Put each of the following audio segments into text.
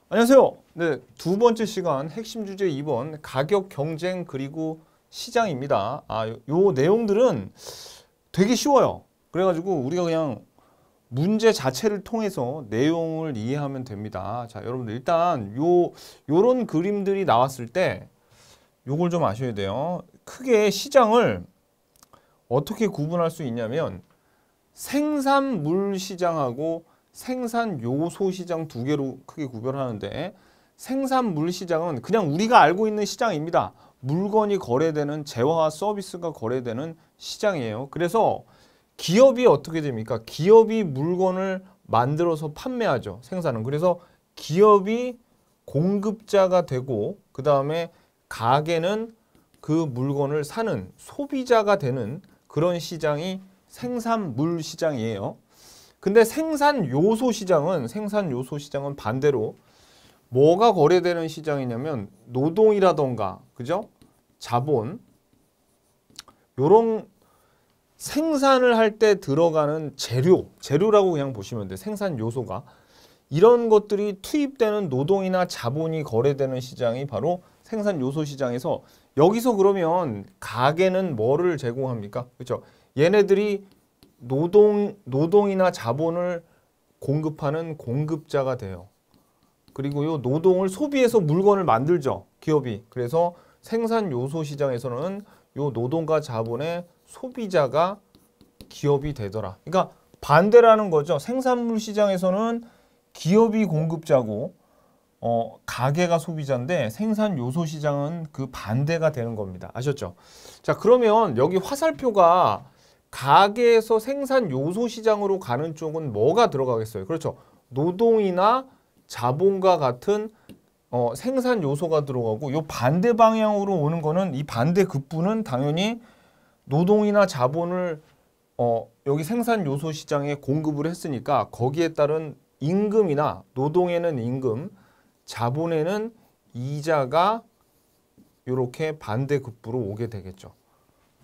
안녕하세요. 네, 두 번째 시간 핵심 주제 2번 가격 경쟁 그리고 시장입니다. 요 내용들은 되게 쉬워요. 그래가지고 우리가 그냥 문제 자체를 통해서 내용을 이해하면 됩니다. 자, 여러분들 일단 요런 그림들이 나왔을 때 요걸 좀 아셔야 돼요. 크게 시장을 어떻게 구분할 수 있냐면 생산물 시장하고 생산 요소 시장 두 개로 크게 구별하는데, 생산물 시장은 그냥 우리가 알고 있는 시장입니다. 물건이 거래되는, 재화와 서비스가 거래되는 시장이에요. 그래서 기업이 어떻게 됩니까? 기업이 물건을 만들어서 판매하죠. 생산은. 그래서 기업이 공급자가 되고, 그 다음에 가게는 그 물건을 사는 소비자가 되는 그런 시장이 생산물 시장이에요. 근데 생산 요소 시장은 반대로 뭐가 거래되는 시장이냐면 노동이라던가, 그죠? 자본, 요런 생산을 할 때 들어가는 재료라고 그냥 보시면 돼요. 생산 요소가. 이런 것들이 투입되는 노동이나 자본이 거래되는 시장이 바로 생산 요소 시장에서, 여기서 그러면 가게는 뭐를 제공합니까? 그렇죠? 얘네들이 노동이나 자본을 공급하는 공급자가 돼요. 그리고 요 노동을 소비해서 물건을 만들죠, 기업이. 그래서 생산 요소 시장에서는 요 노동과 자본의 소비자가 기업이 되더라. 그러니까 반대라는 거죠. 생산물 시장에서는 기업이 공급자고 가게가 소비자인데, 생산 요소 시장은 그 반대가 되는 겁니다. 아셨죠? 자, 그러면 여기 화살표가 가게에서 생산 요소 시장으로 가는 쪽은 뭐가 들어가겠어요? 그렇죠. 노동이나 자본과 같은 생산 요소가 들어가고, 요 반대 방향으로 오는 거는, 이 반대 급부는 당연히 노동이나 자본을 여기 생산 요소 시장에 공급을 했으니까 거기에 따른 임금이나, 노동에는 임금, 자본에는 이자가 이렇게 반대 급부로 오게 되겠죠.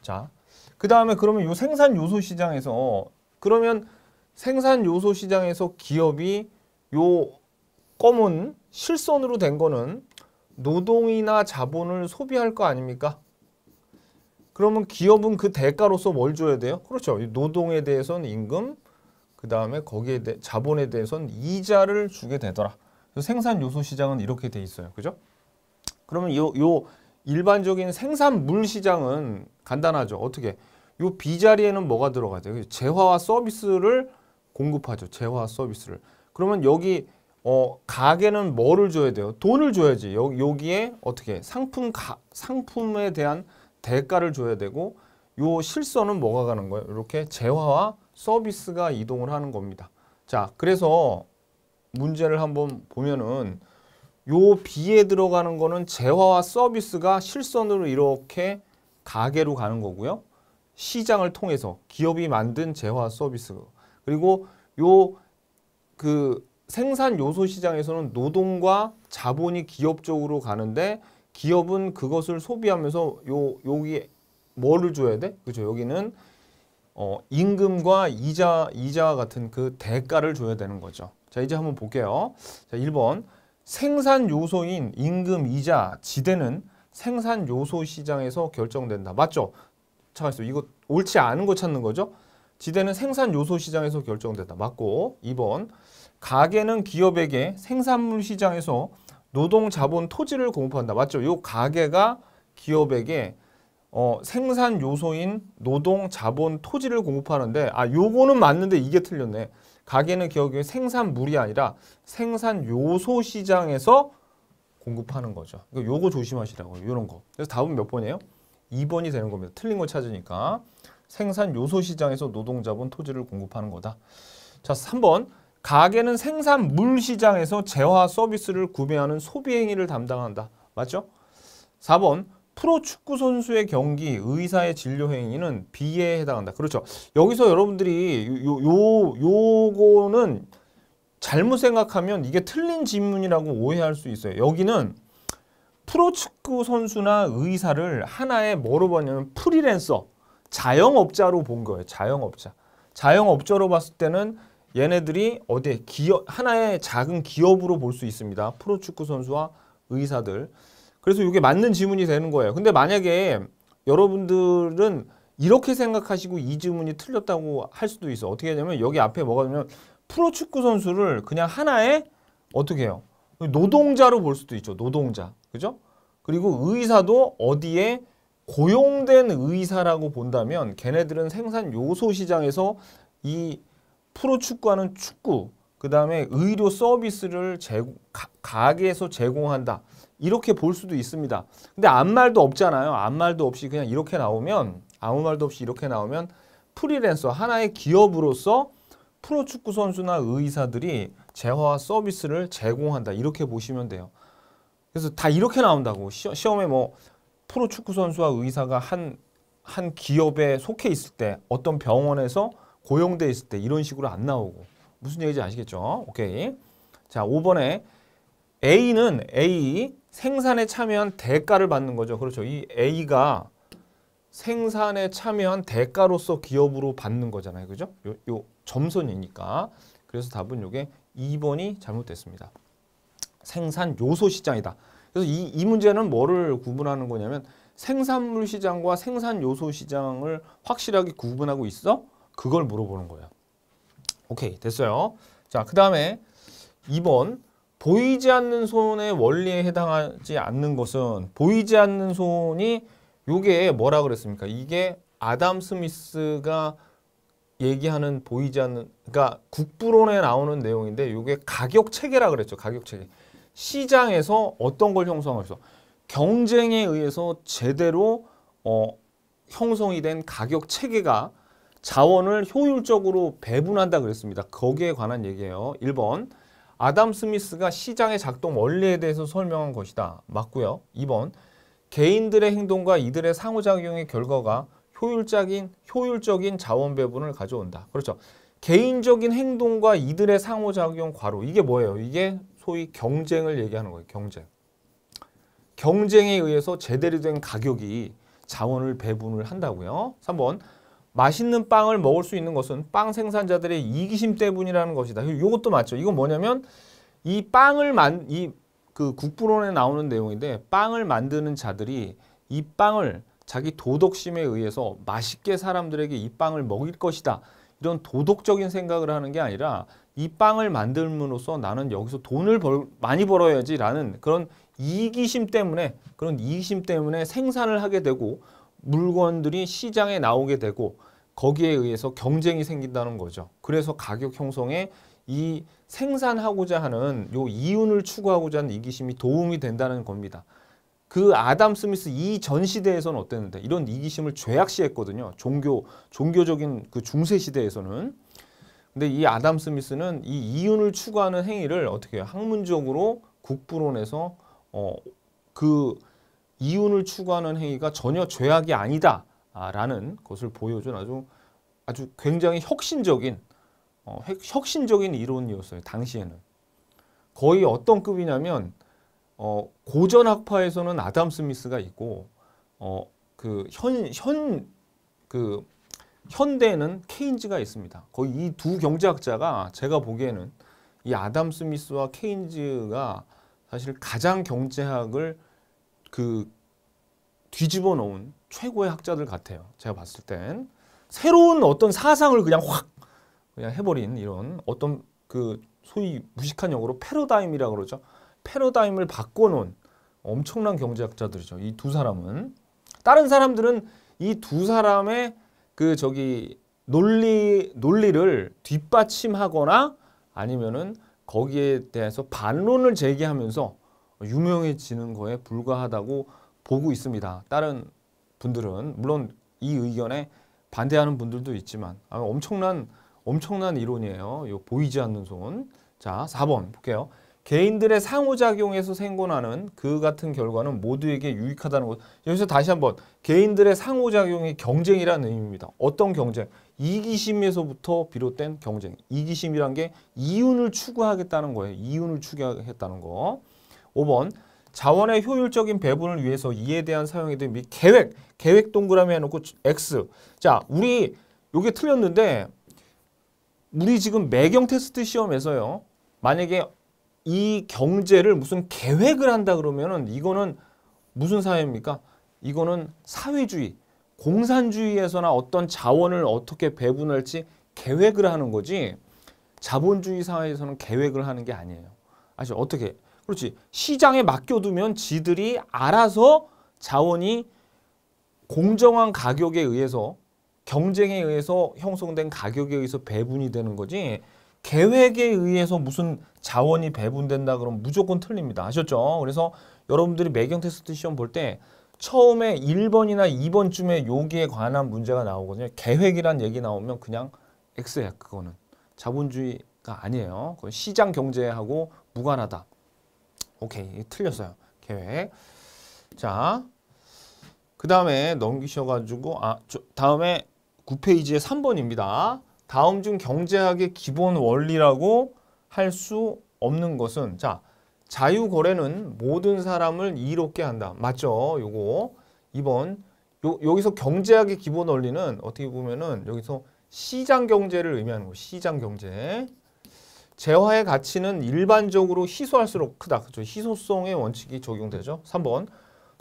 자, 그 다음에 그러면 이 생산 요소 시장에서, 그러면 생산 요소 시장에서 기업이 요 검은 실선으로 된 거는 노동이나 자본을 소비할 거 아닙니까? 그러면 기업은 그 대가로서 뭘 줘야 돼요? 그렇죠. 노동에 대해서는 임금, 그 다음에 거기에 자본에 대해서는 이자를 주게 되더라. 그래서 생산 요소 시장은 이렇게 돼 있어요. 그죠? 그러면 요 일반적인 생산물 시장은 간단하죠. 어떻게? 요 B자리에는 뭐가 들어가야 돼요? 재화와 서비스를 공급하죠. 재화와 서비스를. 그러면 여기 가게는 뭐를 줘야 돼요? 돈을 줘야지. 여기에 어떻게? 상품에 대한 대가를 줘야 되고, 요 실선은 뭐가 가는 거예요? 이렇게 재화와 서비스가 이동을 하는 겁니다. 자, 그래서 문제를 한번 보면은 요 B에 들어가는 거는 재화와 서비스가 실선으로 이렇게 가게로 가는 거고요. 시장을 통해서 기업이 만든 재화 서비스. 그리고 요 생산 요소 시장에서는 노동과 자본이 기업 쪽으로 가는데, 기업은 그것을 소비하면서 여기 뭐를 줘야 돼? 그죠? 여기는 임금과 이자와 같은 그 대가를 줘야 되는 거죠. 자, 이제 한번 볼게요. 자, 1번. 생산 요소인 임금, 이자, 지대는 생산 요소 시장에서 결정된다. 맞죠? 잠깐만요. 이거 옳지 않은 거 찾는 거죠? 지대는 생산 요소 시장에서 결정된다. 맞고. 2번. 가게는 기업에게 생산물 시장에서 노동, 자본, 토지를 공급한다. 맞죠? 요 가게가 기업에게 생산 요소인 노동, 자본, 토지를 공급하는데, 요거는 맞는데 이게 틀렸네. 가게는 기업에게 생산물이 아니라 생산 요소 시장에서 공급하는 거죠. 요거 조심하시라고요. 요런 거. 그래서 답은 몇 번이에요? 2번이 되는 겁니다. 틀린 거 찾으니까. 생산 요소 시장에서 노동, 자본, 토지를 공급하는 거다. 자, 3번. 가게는 생산물 시장에서 재화 서비스를 구매하는 소비 행위를 담당한다. 맞죠? 4번. 프로축구 선수의 경기, 의사의 진료 행위는 B에 해당한다. 그렇죠. 여기서 여러분들이 요거는 잘못 생각하면 이게 틀린 질문이라고 오해할 수 있어요. 여기는 프로축구 선수나 의사를 하나의 뭐로 봤냐면 프리랜서, 자영업자로 본 거예요. 자영업자. 자영업자로 봤을 때는 얘네들이 어디에 기업, 하나의 작은 기업으로 볼 수 있습니다. 프로축구 선수와 의사들. 그래서 이게 맞는 지문이 되는 거예요. 근데 만약에 여러분들은 이렇게 생각하시고 이 지문이 틀렸다고 할 수도 있어. 어떻게 하냐면 여기 앞에 뭐가 되면 프로축구 선수를 그냥 하나의 어떻게 해요? 노동자로 볼 수도 있죠. 노동자. 그죠? 그리고 의사도 어디에 고용된 의사라고 본다면 걔네들은 생산 요소 시장에서 이 프로축구하는 축구, 그 다음에 의료 서비스를 가게에서 제공한다. 이렇게 볼 수도 있습니다. 근데 아무 말도 없잖아요. 아무 말도 없이 그냥 이렇게 나오면, 아무 말도 없이 이렇게 나오면 프리랜서, 하나의 기업으로서 프로축구 선수나 의사들이 재화와 서비스를 제공한다. 이렇게 보시면 돼요. 그래서 다 이렇게 나온다고. 시험에 뭐 프로축구 선수와 의사가 한 기업에 속해 있을 때, 어떤 병원에서 고용돼 있을 때 이런 식으로 안 나오고. 무슨 얘기인지 아시겠죠? 오케이. 자, 5번에 A는 생산에 참여한 대가를 받는 거죠. 그렇죠. 이 A가 생산에 참여한 대가로서 기업으로 받는 거잖아요. 그죠? 요 점선이니까. 그래서 답은 요게 2번이 잘못됐습니다. 생산 요소 시장이다. 그래서 이 문제는 뭐를 구분하는 거냐면 생산물 시장과 생산 요소 시장을 확실하게 구분하고 있어? 그걸 물어보는 거예요. 오케이, 됐어요. 자, 그 다음에 2번. 보이지 않는 손의 원리에 해당하지 않는 것은, 보이지 않는 손이 요게 뭐라 그랬습니까? 이게 아담 스미스가 얘기하는 보이지 않는, 그러니까 국부론에 나오는 내용인데 요게 가격 체계라 그랬죠. 가격 체계. 시장에서 어떤 걸 형성해서 경쟁에 의해서 제대로 형성이 된 가격 체계가 자원을 효율적으로 배분한다 그랬습니다. 거기에 관한 얘기예요. 1번. 아담 스미스가 시장의 작동 원리에 대해서 설명한 것이다. 맞고요. 2번. 개인들의 행동과 이들의 상호작용의 결과가 효율적인 자원 배분을 가져온다. 그렇죠. 개인적인 행동과 이들의 상호작용 괄호. 이게 뭐예요? 이게 소위 경쟁을 얘기하는 거예요. 경쟁. 경쟁에 의해서 제대로 된 가격이 자원을 배분을 한다고요. 3번. 맛있는 빵을 먹을 수 있는 것은 빵 생산자들의 이기심 때문이라는 것이다. 이것도 맞죠. 이건 뭐냐면 이 빵을 그 국부론에 나오는 내용인데 빵을 만드는 자들이 이 빵을 자기 도덕심에 의해서 맛있게 사람들에게 이 빵을 먹일 것이다. 이런 도덕적인 생각을 하는 게 아니라 이 빵을 만들므로써 나는 여기서 돈을 많이 벌어야지라는 그런 이기심 때문에 생산을 하게 되고 물건들이 시장에 나오게 되고 거기에 의해서 경쟁이 생긴다는 거죠. 그래서 가격 형성에 이 생산하고자 하는 요 이윤을 추구하고자 하는 이기심이 도움이 된다는 겁니다. 그 아담 스미스 이전 시대에서는 어땠는데 이런 이기심을 죄악시했거든요. 종교적인 그 중세 시대에서는. 근데 이 아담 스미스는 이 이윤을 추구하는 행위를 어떻게 해요? 학문적으로 국부론에서 그 이윤을 추구하는 행위가 전혀 죄악이 아니다라는 것을 보여준 아주 굉장히 혁신적인 이론이었어요. 당시에는. 거의 어떤 급이냐면 고전 학파에서는 아담 스미스가 있고 현대에는 케인즈가 있습니다. 거의 이 두 경제학자가 제가 보기에는 이 아담 스미스와 케인즈가 사실 가장 경제학을 뒤집어 놓은 최고의 학자들 같아요. 제가 봤을 땐 새로운 어떤 사상을 그냥 해버린 이런 어떤 소위 무식한 용어로 패러다임이라고 그러죠. 패러다임을 바꿔놓은 엄청난 경제학자들이죠. 이 두 사람은. 다른 사람들은 이 두 사람의 논리를 뒷받침하거나 아니면은 거기에 대해서 반론을 제기하면서 유명해지는 거에 불과하다고 보고 있습니다. 다른 분들은 물론 이 의견에 반대하는 분들도 있지만 엄청난 이론이에요. 요 보이지 않는 손. 자, 4번 볼게요. 개인들의 상호작용에서 생겨나는 그 같은 결과는 모두에게 유익하다는 것. 여기서 다시 한번 개인들의 상호작용이 경쟁이라는 의미입니다. 어떤 경쟁? 이기심에서부터 비롯된 경쟁. 이기심이란 게 이윤을 추구하겠다는 거예요. 이윤을 추구하겠다는 거. 5번. 자원의 효율적인 배분을 위해서 이에 대한 사용에 대한 계획 동그라미 해놓고 X. 자, 우리 요게 틀렸는데 우리 지금 매경 테스트 시험에서요. 만약에 이 경제를 무슨 계획을 한다 그러면은 이거는 무슨 사회입니까? 이거는 사회주의, 공산주의에서나 어떤 자원을 어떻게 배분할지 계획을 하는 거지 자본주의 사회에서는 계획을 하는 게 아니에요. 아시죠? 어떻게? 그렇지. 시장에 맡겨두면 지들이 알아서 자원이 공정한 가격에 의해서 경쟁에 의해서 형성된 가격에 의해서 배분이 되는 거지 계획에 의해서 무슨 자원이 배분된다 그러면 무조건 틀립니다. 아셨죠? 그래서 여러분들이 매경 테스트 시험 볼 때 처음에 1번이나 2번쯤에 여기에 관한 문제가 나오거든요. 계획이란 얘기 나오면 그냥 X야. 그거는 자본주의가 아니에요. 그건 시장 경제하고 무관하다. 오케이, 틀렸어요. 계획. 자, 그 다음에 넘기셔가지고 다음에 9페이지에 3번입니다. 다음 중 경제학의 기본 원리라고 할 수 없는 것은 자, 자유거래는 모든 사람을 이롭게 한다. 맞죠? 요거 2번. 여기서 경제학의 기본 원리는 어떻게 보면은 여기서 시장 경제를 의미하는 거. 시장 경제. 재화의 가치는 일반적으로 희소할수록 크다. 그렇죠? 희소성의 원칙이 적용되죠. 3번.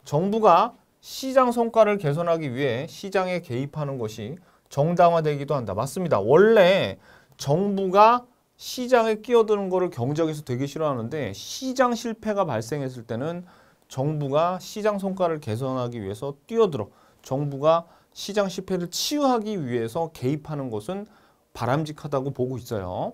정부가 시장 성과를 개선하기 위해 시장에 개입하는 것이 정당화되기도 한다. 맞습니다. 원래 정부가 시장에 끼어드는 거를 경제학에서 되게 싫어하는데 시장 실패가 발생했을 때는 정부가 시장 성과를 개선하기 위해서 뛰어들어. 정부가 시장 실패를 치유하기 위해서 개입하는 것은 바람직하다고 보고 있어요.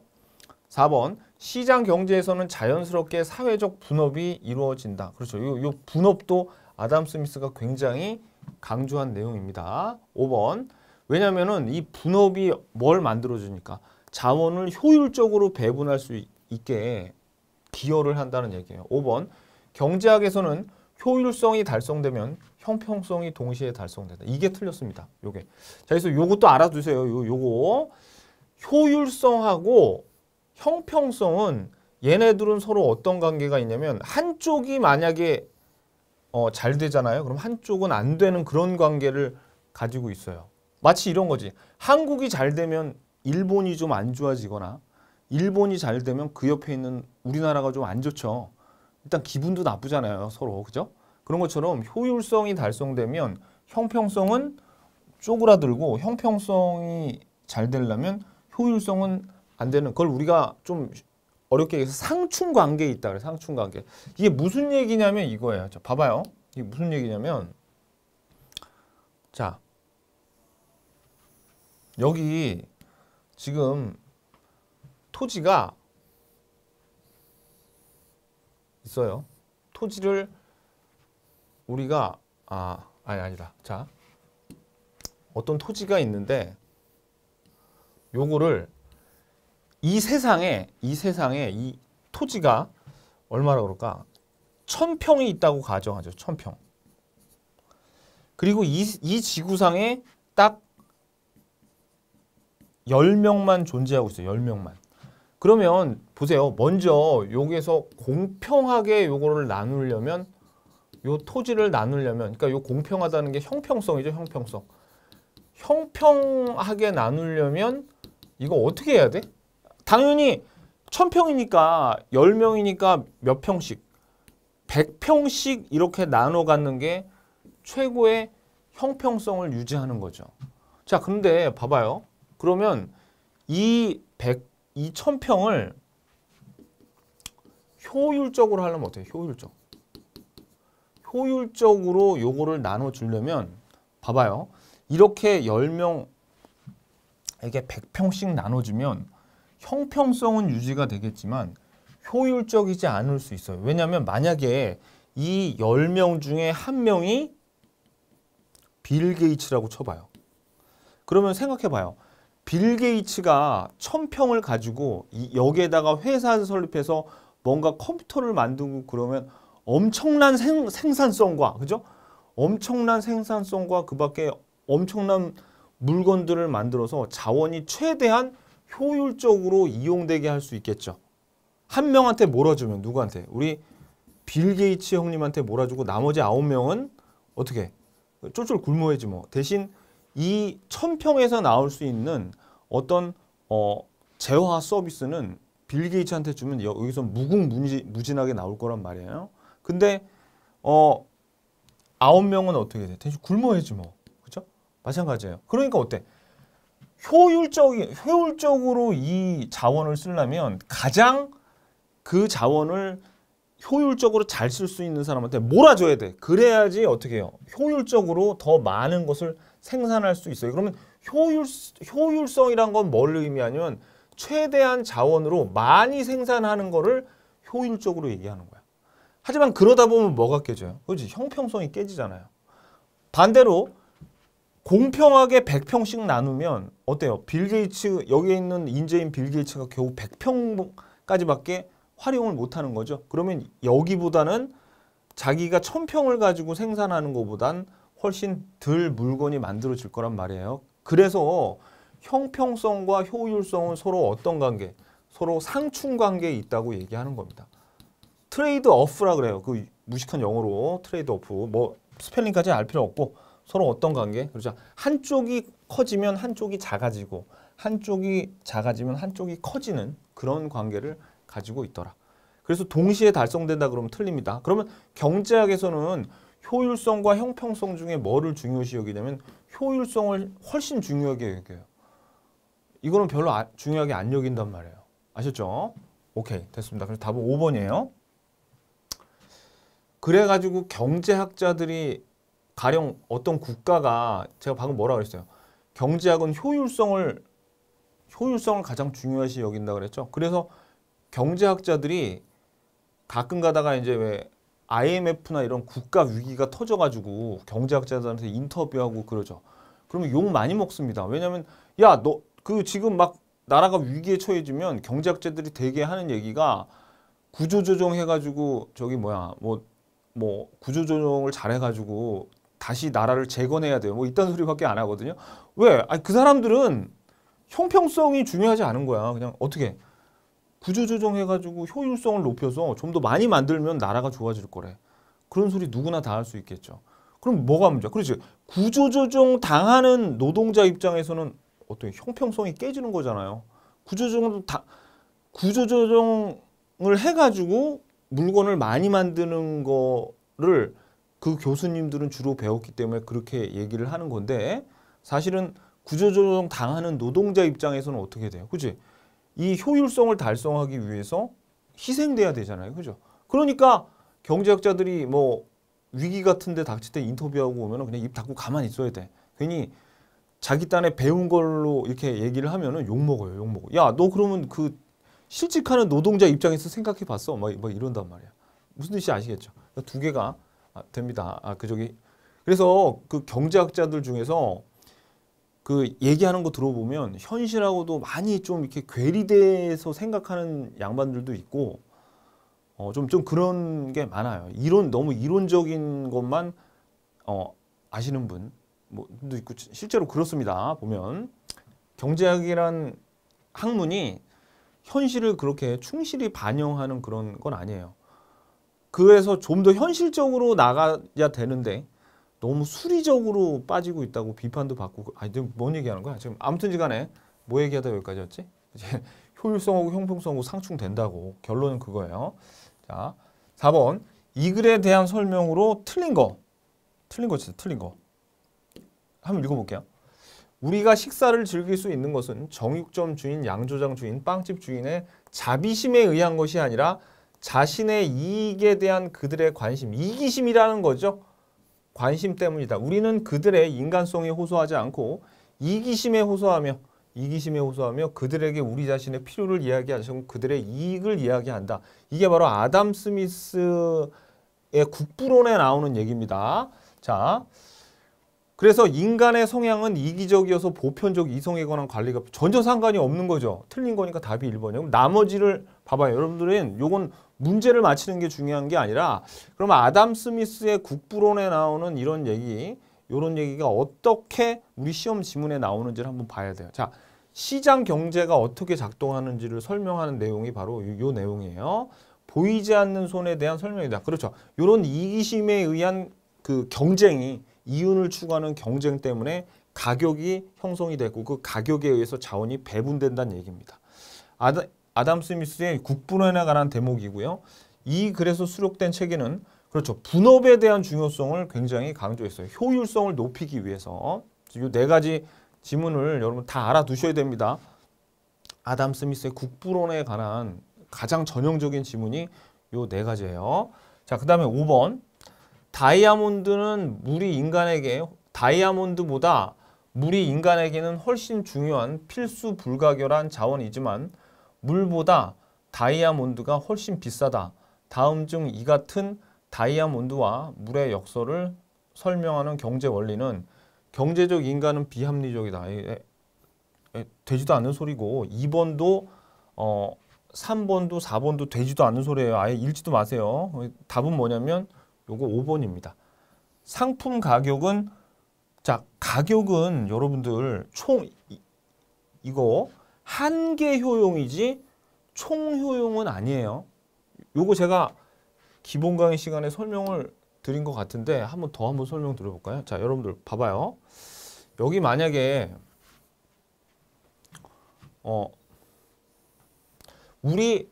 4번. 시장 경제에서는 자연스럽게 사회적 분업이 이루어진다. 그렇죠. 요 분업도 아담 스미스가 굉장히 강조한 내용입니다. 5번. 왜냐면은 이 분업이 뭘 만들어주니까 자원을 효율적으로 배분할 수 있게 기여를 한다는 얘기예요. 5번. 경제학에서는 효율성이 달성되면 형평성이 동시에 달성된다. 이게 틀렸습니다. 요게. 자, 그래서 요것도 알아두세요. 요거. 효율성하고 형평성은 얘네들은 서로 어떤 관계가 있냐면 한쪽이 만약에 잘 되잖아요. 그럼 한쪽은 안 되는 그런 관계를 가지고 있어요. 마치 이런 거지. 한국이 잘 되면 일본이 좀 안 좋아지거나 일본이 잘 되면 그 옆에 있는 우리나라가 좀 안 좋죠. 일단 기분도 나쁘잖아요. 서로. 그죠? 그런 것처럼 효율성이 달성되면 형평성은 쪼그라들고 형평성이 잘 되려면 효율성은 안 되는 그걸 우리가 좀 어렵게 얘기해서 상충관계에 있다 그래. 상충관계. 이게 무슨 얘기냐면 이거예요. 자, 봐봐요. 이게 무슨 얘기냐면 자, 여기 지금 토지가 있어요. 토지를 우리가 아니다. 자, 어떤 토지가 있는데 요거를 이 세상에 이 토지가 얼마나 그럴까? 1000평이 있다고 가정하죠. 1000평. 그리고 이 지구상에 딱 10명만 존재하고 있어요. 10명만. 그러면 보세요. 먼저 여기에서 공평하게 요거를 나누려면 요 토지를 나누려면 그러니까 요 공평하다는 게 형평성이죠. 형평성. 형평하게 나누려면 이거 어떻게 해야 돼? 당연히 1000평이니까 10명이니까 몇 평씩 100평씩 이렇게 나눠 갖는 게 최고의 형평성을 유지하는 거죠. 자, 근데 봐봐요. 그러면 이 1000평을 효율적으로 하려면 어때요? 효율적으로 요거를 나눠주려면 봐봐요. 이렇게 10명에게 100평씩 나눠주면 형평성은 유지가 되겠지만 효율적이지 않을 수 있어요. 왜냐하면 만약에 이 10명 중에 한 명이 빌 게이츠라고 쳐봐요. 그러면 생각해봐요. 빌 게이츠가 1000평을 가지고 여기에다가 회사를 설립해서 뭔가 컴퓨터를 만들고 그러면 엄청난 생산성과 그죠? 엄청난 생산성과 그 밖에 엄청난 물건들을 만들어서 자원이 최대한 효율적으로 이용되게 할 수 있겠죠. 한 명한테 몰아주면 누구한테? 우리 빌 게이츠 형님한테 몰아주고 나머지 9명은 어떻게 쫄쫄 굶어야지 뭐. 대신 이 1000평에서 나올 수 있는 어떤 재화 서비스는 빌 게이츠한테 주면 여기서 무궁무진하게 나올 거란 말이에요. 근데 9명은 어떻게 돼? 대신 굶어야지 뭐. 그렇죠? 마찬가지예요. 그러니까 어때? 효율적으로 이 자원을 쓰려면 가장 그 자원을 효율적으로 잘 쓸 수 있는 사람한테 몰아줘야 돼. 그래야지 어떻게 해요? 효율적으로 더 많은 것을 생산할 수 있어요. 그러면 효율성이란 건 뭘 의미하냐면 최대한 자원으로 많이 생산하는 거를 효율적으로 얘기하는 거야. 하지만 그러다 보면 뭐가 깨져요? 그렇지? 형평성이 깨지잖아요. 반대로 공평하게 100평씩 나누면 어때요? 빌 게이츠, 여기에 있는 인재인 빌 게이츠가 겨우 100평까지밖에 활용을 못하는 거죠. 그러면 여기보다는 자기가 1000평을 가지고 생산하는 것보단 훨씬 덜 물건이 만들어질 거란 말이에요. 그래서 형평성과 효율성은 서로 어떤 관계? 서로 상충 관계에 있다고 얘기하는 겁니다. 트레이드 오프라 그래요. 그 무식한 영어로 트레이드 오프. 뭐 스펠링까지 알 필요 없고 서로 어떤 관계? 그렇죠. 한쪽이 커지면 한쪽이 작아지고 한쪽이 작아지면 한쪽이 커지는 그런 관계를 가지고 있더라. 그래서 동시에 달성된다 그러면 틀립니다. 그러면 경제학에서는 효율성과 형평성 중에 뭐를 중요시 여기냐면 효율성을 훨씬 중요하게 여겨요. 이거는 별로 중요하게 안 여긴단 말이에요. 아셨죠? 오케이, 됐습니다. 그래서 답은 5번이에요. 그래가지고 경제학자들이 가령 어떤 국가가 제가 방금 뭐라 그랬어요? 경제학은 효율성을 가장 중요시 여긴다 그랬죠. 그래서 경제학자들이 가끔 가다가 이제 왜 IMF나 이런 국가 위기가 터져가지고 경제학자들한테 인터뷰하고 그러죠. 그러면 욕 많이 먹습니다. 왜냐면 야, 너 그 지금 막 나라가 위기에 처해지면 경제학자들이 되게 하는 얘기가 구조조정 해가지고 저기 뭐야 뭐 구조조정을 잘해가지고 다시 나라를 재건해야 돼요. 뭐 이딴 소리밖에 안 하거든요. 왜? 아니 그 사람들은 형평성이 중요하지 않은 거야. 그냥 어떻게 구조조정 해가지고 효율성을 높여서 좀 더 많이 만들면 나라가 좋아질 거래. 그런 소리 누구나 다 할 수 있겠죠. 그럼 뭐가 문제야? 그렇지. 구조조정 당하는 노동자 입장에서는 어떤 형평성이 깨지는 거잖아요. 구조조정을 해가지고 물건을 많이 만드는 거를 그 교수님들은 주로 배웠기 때문에 그렇게 얘기를 하는 건데 사실은 구조조정 당하는 노동자 입장에서는 어떻게 돼요? 그렇지? 이 효율성을 달성하기 위해서 희생돼야 되잖아요. 그죠? 그러니까 경제학자들이 뭐 위기 같은 데 닥칠 때 인터뷰하고 오면 그냥 입 닫고 가만히 있어야 돼. 괜히 자기 딴에 배운 걸로 이렇게 얘기를 하면은 욕먹어요. 욕먹어. 야, 너 그러면 그 실직하는 노동자 입장에서 생각해 봤어? 뭐 이런단 말이야. 무슨 뜻인지 아시겠죠? 두 개가 됩니다. 그래서 그 경제학자들 중에서 그 얘기하는 거 들어보면 현실하고도 많이 좀 이렇게 괴리돼서 생각하는 양반들도 있고 좀 그런 게 많아요. 너무 이론적인 것만 아시는 분도 있고 실제로 그렇습니다. 보면 경제학이란 학문이 현실을 그렇게 충실히 반영하는 그런 건 아니에요. 그래서 좀 더 현실적으로 나가야 되는데 너무 수리적으로 빠지고 있다고 비판도 받고 뭔 얘기하는 거야? 지금 아무튼 간에 뭐 얘기하다 여기까지 왔지? 이제 효율성하고 형평성하고 상충된다고 결론은 그거예요. 자, 4번 이 글에 대한 설명으로 틀린 거 진짜 틀린 거 한번 읽어볼게요. 우리가 식사를 즐길 수 있는 것은 정육점 주인, 양조장 주인, 빵집 주인의 자비심에 의한 것이 아니라 자신의 이익에 대한 그들의 관심, 이기심이라는 거죠. 관심 때문이다. 우리는 그들의 인간성에 호소하지 않고 이기심에 호소하며 그들에게 우리 자신의 필요를 이야기하고 그들의 이익을 이야기한다. 이게 바로 아담 스미스의 국부론에 나오는 얘기입니다. 자, 그래서 인간의 성향은 이기적이어서 보편적 이성에 관한 관리가 전혀 상관이 없는 거죠. 틀린 거니까 답이 1번이에요. 나머지를 봐봐요. 여러분들은 요건 문제를 맞히는 게 중요한 게 아니라 그러면 아담 스미스의 국부론에 나오는 이런 얘기가 어떻게 우리 시험 지문에 나오는지를 한번 봐야 돼요. 자, 시장 경제가 어떻게 작동하는지를 설명하는 내용이 바로 요 내용이에요. 보이지 않는 손에 대한 설명이다. 그렇죠. 이런 이기심에 의한 그 경쟁이 이윤을 추구하는 경쟁 때문에 가격이 형성이 되고 그 가격에 의해서 자원이 배분된다는 얘기입니다. 아담 스미스의 국분원에 관한 대목이고요. 이 글에서 수록된 책에는 그렇죠. 분업에 대한 중요성을 굉장히 강조했어요. 효율성을 높이기 위해서. 이 네 가지 지문을 여러분 다 알아두셔야 됩니다. 아담 스미스의 국분원에 관한 가장 전형적인 지문이 요 네 가지예요. 자, 그 다음에 5번. 다이아몬드보다 물이 인간에게는 훨씬 중요한 필수 불가결한 자원이지만 물보다 다이아몬드가 훨씬 비싸다. 다음 중 이 같은 다이아몬드와 물의 역설을 설명하는 경제 원리는 경제적 인간은 비합리적이다. 되지도 않는 소리고 2번도 3번도 4번도 되지도 않는 소리예요. 아예 읽지도 마세요. 답은 뭐냐면 요거 5번입니다. 상품 가격은 자, 가격은 여러분들 총 이거 한계 효용이지 총 효용은 아니에요. 요거 제가 기본 강의 시간에 설명을 드린 것 같은데 한번 설명 드려볼까요? 자, 여러분들 봐봐요. 여기 만약에 우리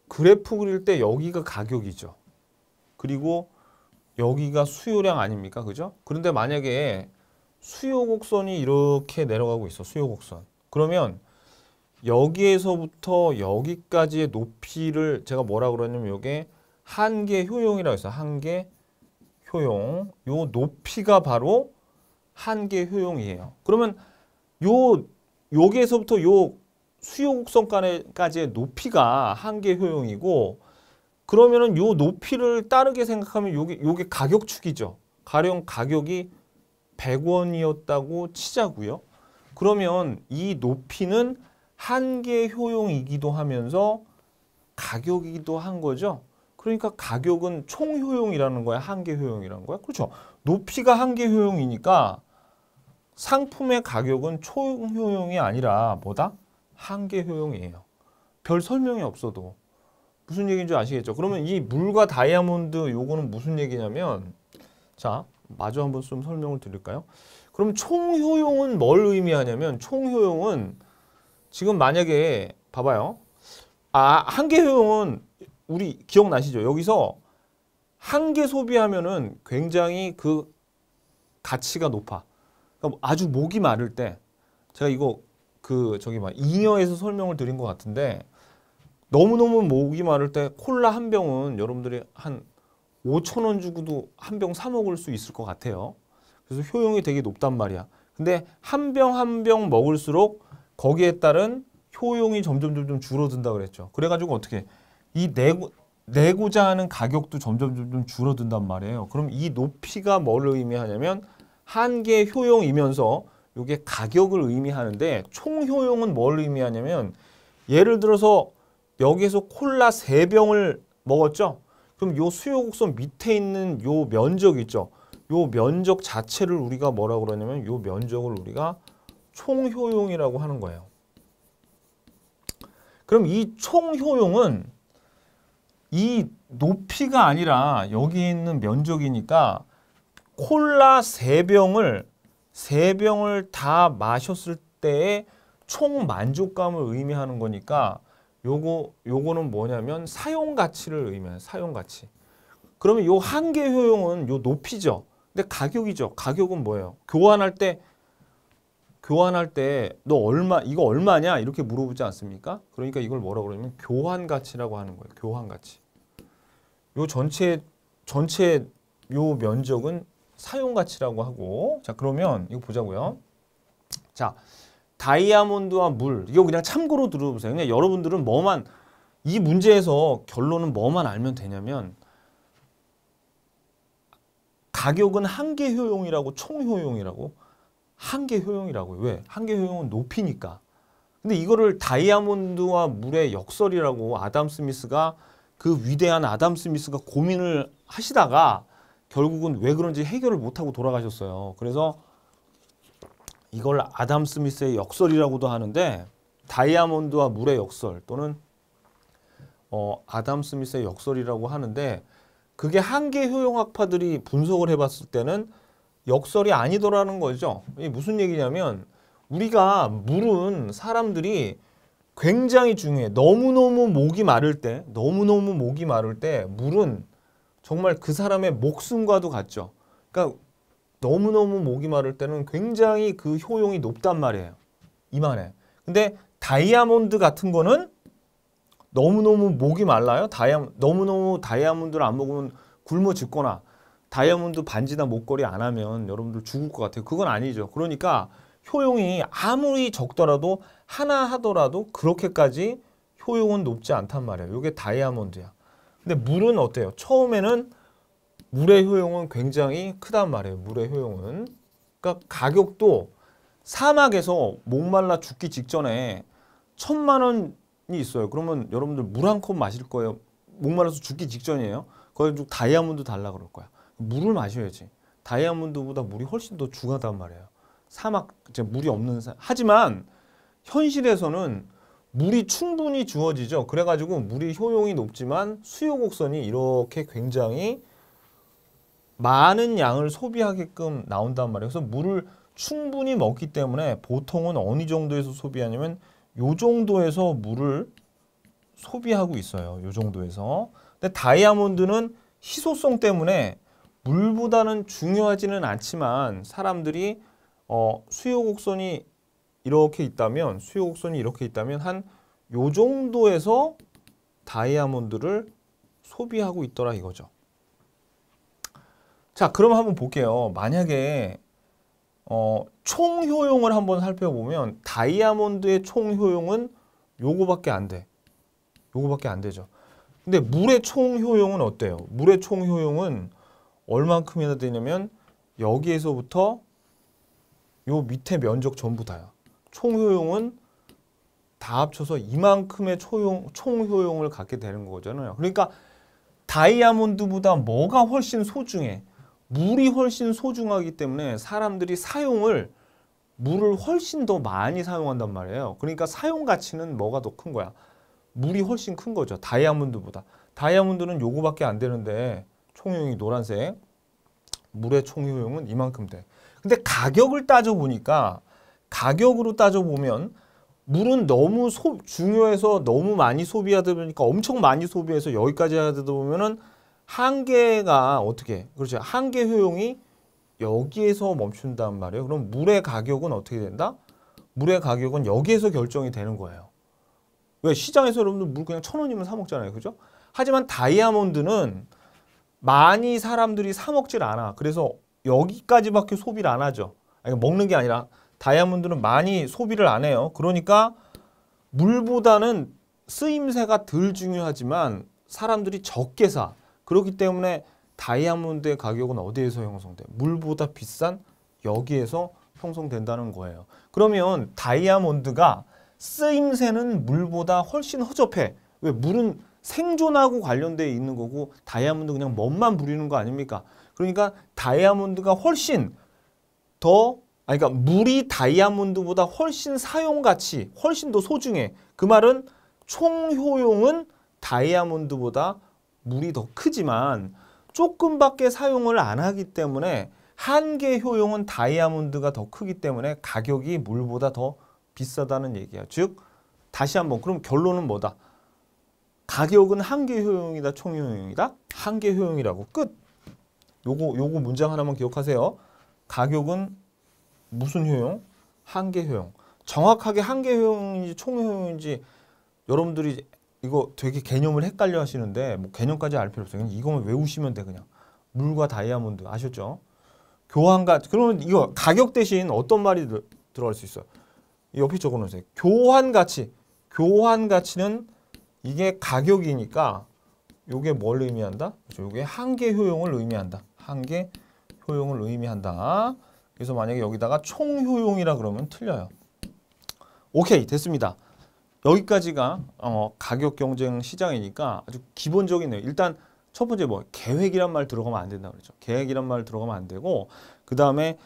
그래프 그릴 때 여기가 가격이죠. 그리고 여기가 수요량 아닙니까? 그죠? 그런데 만약에 수요 곡선이 이렇게 내려가고 있어. 수요 곡선. 그러면 여기에서부터 여기까지의 높이를 제가 뭐라고 그러냐면 이게 한계 효용이라고 했어요. 한계 효용. 요 높이가 바로 한계 효용이에요. 그러면 여기에서부터 요 수요 곡선까지의 높이가 한계 효용이고 그러면은 요 높이를 따르게 생각하면 요게 가격축이죠. 가령 가격이 100원이었다고 치자고요. 그러면 이 높이는 한계 효용이기도 하면서 가격이기도 한 거죠. 그러니까 가격은 총 효용이라는 거야, 한계 효용이라는 거야. 그렇죠. 높이가 한계 효용이니까 상품의 가격은 총 효용이 아니라 뭐다? 한계 효용이에요. 별 설명이 없어도. 무슨 얘기인지 아시겠죠? 그러면 이 물과 다이아몬드 요거는 무슨 얘기냐면 자, 마저 한번 좀 설명을 드릴까요? 그럼 총 효용은 뭘 의미하냐면 총 효용은 지금 만약에 봐봐요. 한계 효용은 우리 기억나시죠? 여기서 한계 소비하면은 굉장히 그 가치가 높아. 그러니까 아주 목이 마를 때 제가 이거 잉여에서 설명을 드린 것 같은데 너무너무 목이 마를 때 콜라 한 병은 여러분들이 한 5,000원 주고도 한 병 사 먹을 수 있을 것 같아요. 그래서 효용이 되게 높단 말이야. 근데 한 병 한 병 먹을수록 거기에 따른 효용이 점점 줄어든다 그랬죠. 그래가지고 어떻게 이 내고자 하는 가격도 점점 줄어든단 말이에요. 그럼 이 높이가 뭘 의미하냐면 한계 효용이면서 이게 가격을 의미하는데 총 효용은 뭘 의미하냐면 예를 들어서 여기에서 콜라 3병을 먹었죠. 그럼 요 수요 곡선 밑에 있는 요 면적 있죠. 요 면적 자체를 우리가 뭐라고 그러냐면 요 면적을 우리가 총 효용이라고 하는 거예요. 그럼 이 총 효용은 이 높이가 아니라 여기 있는 면적이니까 콜라 3병을 다 마셨을 때의 총 만족감을 의미하는 거니까 요거는 뭐냐면 사용 가치를 의미해요. 사용 가치. 그러면 요 한계 효용은 요 높이죠. 근데 가격이죠. 가격은 뭐예요? 교환할 때 너 이거 얼마냐? 이렇게 물어보지 않습니까? 그러니까 이걸 뭐라고 그러냐면 교환 가치라고 하는 거예요. 교환 가치. 요 전체 요 면적은 사용 가치라고 하고 자, 그러면 이거 보자고요. 자, 다이아몬드와 물. 이거 그냥 참고로 들어보세요. 그냥 여러분들은 이 문제에서 결론은 뭐만 알면 되냐면 가격은 한계 효용이라고 총 효용이라고 한계 효용이라고요. 왜? 한계 효용은 높이니까. 근데 이거를 다이아몬드와 물의 역설이라고 그 위대한 아담 스미스가 고민을 하시다가 결국은 왜 그런지 해결을 못하고 돌아가셨어요. 그래서 이걸 아담 스미스의 역설이라고도 하는데 다이아몬드와 물의 역설 또는 아담 스미스의 역설이라고 하는데 그게 한계 효용학파들이 분석을 해봤을 때는 역설이 아니더라는 거죠. 이게 무슨 얘기냐면 우리가 물은 사람들이 굉장히 중요해. 너무너무 목이 마를 때 물은 정말 그 사람의 목숨과도 같죠. 그러니까 너무너무 목이 마를 때는 굉장히 그 효용이 높단 말이에요. 이만해. 근데 다이아몬드 같은 거는 너무너무 목이 말라요. 너무너무 다이아몬드를 안 먹으면 굶어 죽거나 다이아몬드 반지나 목걸이 안 하면 여러분들 죽을 것 같아요. 그건 아니죠. 그러니까 효용이 아무리 적더라도 하나 하더라도 그렇게까지 효용은 높지 않단 말이에요. 이게 다이아몬드야. 근데 물은 어때요? 처음에는 물의 효용은 굉장히 크단 말이에요. 물의 효용은. 그러니까 가격도 사막에서 목말라 죽기 직전에 1,000만 원이 있어요. 그러면 여러분들 물 한 컵 마실 거예요. 목말라서 죽기 직전이에요. 거기서 다이아몬드 달라 그럴 거야. 물을 마셔야지. 다이아몬드보다 물이 훨씬 더 중요하단 말이에요. 사막, 이제 물이 없는 하지만 현실에서는 물이 충분히 주어지죠. 그래가지고 물이 효용이 높지만 수요 곡선이 이렇게 굉장히 많은 양을 소비하게끔 나온단 말이에요. 그래서 물을 충분히 먹기 때문에 보통은 어느 정도에서 소비하냐면 요 정도에서 물을 소비하고 있어요. 요 정도에서. 근데 다이아몬드는 희소성 때문에 물보다는 중요하지는 않지만 사람들이 수요 곡선이 이렇게 있다면 한 요 정도에서 다이아몬드를 소비하고 있더라 이거죠. 자, 그럼 한번 볼게요. 만약에 총 효용을 한번 살펴보면 다이아몬드의 총 효용은 요거밖에 안 돼. 요거밖에 안 되죠. 근데 물의 총 효용은 어때요? 물의 총 효용은 얼만큼이나 되냐면 여기에서부터 요 밑에 면적 전부 다야. 총 효용은 다 합쳐서 이만큼의 총 효용을 갖게 되는 거잖아요. 그러니까 다이아몬드보다 뭐가 훨씬 소중해? 물이 훨씬 소중하기 때문에 사람들이 물을 훨씬 더 많이 사용한단 말이에요. 그러니까 사용 가치는 뭐가 더 큰 거야? 물이 훨씬 큰 거죠. 다이아몬드보다. 다이아몬드는 요거밖에 안 되는데 총효용이 노란색. 물의 총효용은 이만큼 돼. 근데 가격을 따져보니까 가격으로 따져보면 물은 너무 중요해서 너무 많이 소비하다 보니까 엄청 많이 소비해서 여기까지 하다 보면은 한계가 어떻게 그렇죠. 한계 효용이 여기에서 멈춘단 말이에요. 그럼 물의 가격은 어떻게 된다? 물의 가격은 여기에서 결정이 되는 거예요. 왜? 시장에서 여러분들 물 그냥 1,000원이면 사 먹잖아요. 그죠? 하지만 다이아몬드는 많이 사람들이 사 먹질 않아. 그래서 여기까지밖에 소비를 안 하죠. 아니, 먹는 게 아니라 다이아몬드는 많이 소비를 안 해요. 그러니까 물보다는 쓰임새가 덜 중요하지만 사람들이 적게 사. 그렇기 때문에 다이아몬드의 가격은 어디에서 형성돼? 물보다 비싼 여기에서 형성된다는 거예요. 그러면 다이아몬드가 쓰임새는 물보다 훨씬 허접해. 왜? 물은 생존하고 관련되어 있는 거고 다이아몬드 그냥 멋만 부리는 거 아닙니까? 그러니까 다이아몬드가 훨씬 더 그러니까 물이 다이아몬드보다 훨씬 사용가치, 훨씬 더 소중해. 그 말은 총 효용은 다이아몬드보다 물이 더 크지만 조금밖에 사용을 안 하기 때문에 한계 효용은 다이아몬드가 더 크기 때문에 가격이 물보다 더 비싸다는 얘기야. 즉 다시 한번 그럼 결론은 뭐다? 가격은 한계 효용이다, 총 효용이다? 한계 효용이라고 끝. 요거 문장 하나만 기억하세요. 가격은 무슨 효용? 한계 효용. 정확하게 한계 효용인지 총 효용인지 여러분들이 이거 되게 개념을 헷갈려 하시는데 뭐 개념까지 알 필요 없어요. 그냥 이거만 외우시면 돼 그냥. 물과 다이아몬드 아셨죠? 그러면 이거 가격 대신 어떤 말이 들어갈 수 있어요? 옆에 적어놓으세요. 교환 가치. 교환 가치는 이게 가격이니까 요게 뭘 의미한다? 요게 한계 효용을 의미한다. 한계 효용을 의미한다. 그래서 만약에 여기다가 총 효용이라 그러면 틀려요. 오케이, 됐습니다. 여기까지가 가격 경쟁 시장이니까 아주 기본적이네요. 일단 첫 번째 계획이란 말 들어가면 안 된다 그랬죠. 계획이란 말 들어가면 안 되고 그 다음에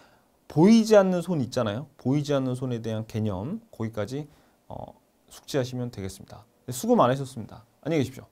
보이지 않는 손 있잖아요. 보이지 않는 손에 대한 개념 거기까지 숙지하시면 되겠습니다. 수고 많으셨습니다. 안녕히 계십시오.